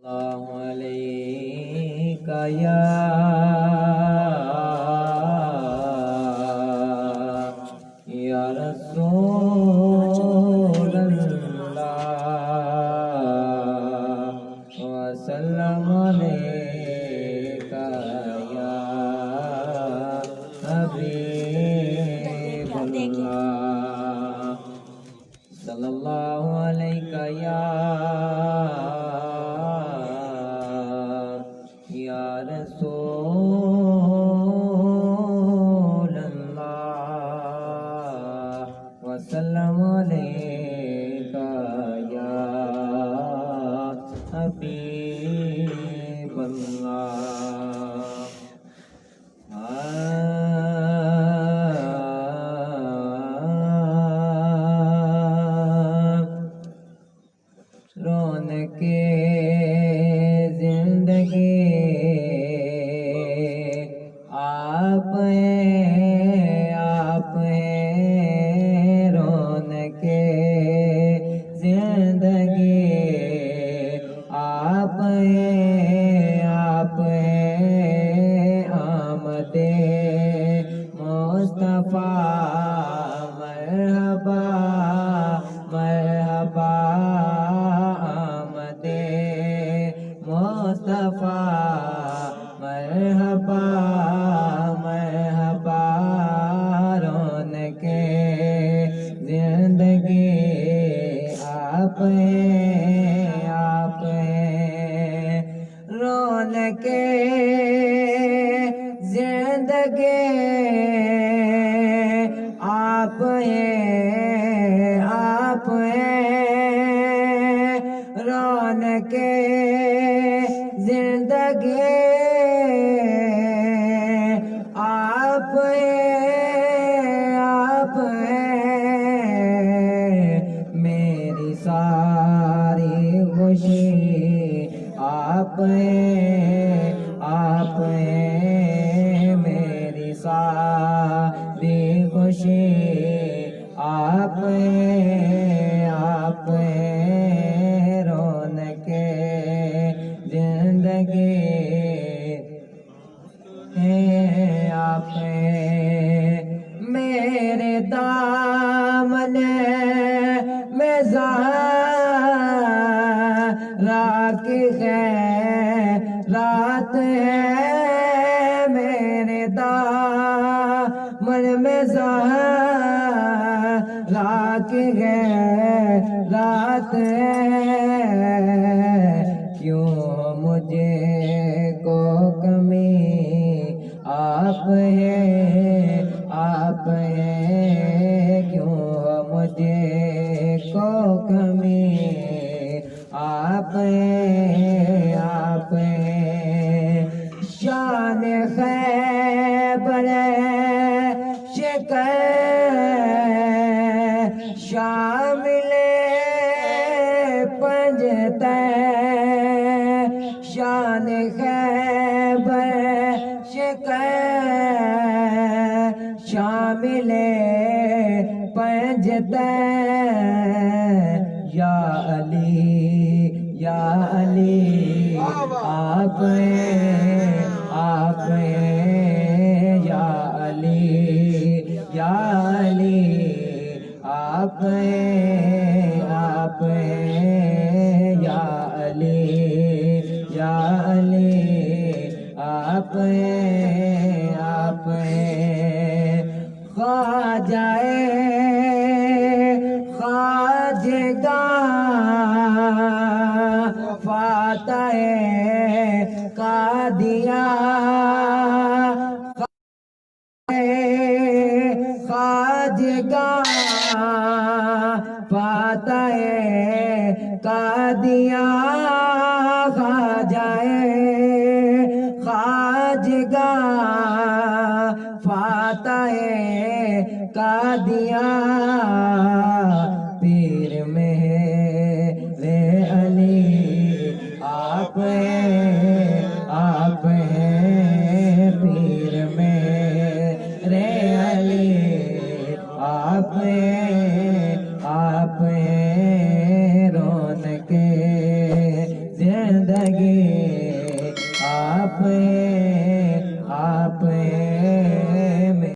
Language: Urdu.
اللہ علیک یا رسول اللہ وسلم علیک یا حبیب اللہ صلی اللہ علیک یا رسول اللہ وسلم علیک یا حبیب اللہ رونق زندگی آپ ہیں رونق زندگی آپ ہیں آمد مصطفیٰ مرحبا مرحبا آمد مصطفیٰ مرحبا مرحبا رونق زندگی آپ ہیں رونق زندگی آپ ہیں رونق زندگی آپ ہیں میری ساری خوشی آپ ہیں میری ساری خوشی آپ ہیں رونق زندگی ہیں آپ ہیں میرے دامن میں زہرا کی خیرات ہے میرے دامن میں زہرا کی خیرات ہے کیوں مجھے کو کمی آپ ہیں کیوں مجھے کو کمی آپ ہیں شان خیبر شکر شامل پنجتیں شان خیبر شکر شامل پنجتیں یا علی آپ ہیں یا علی آپ ہیں یا علی آپ ہیں خواجہ فاتح قادیان خواجہ فاتح قادیان خواجہ فاتح قادیان پیر میرے علی آپ ہیں پیر میرے علی آپ ہیں رونق زندگی لگے آپ ہیں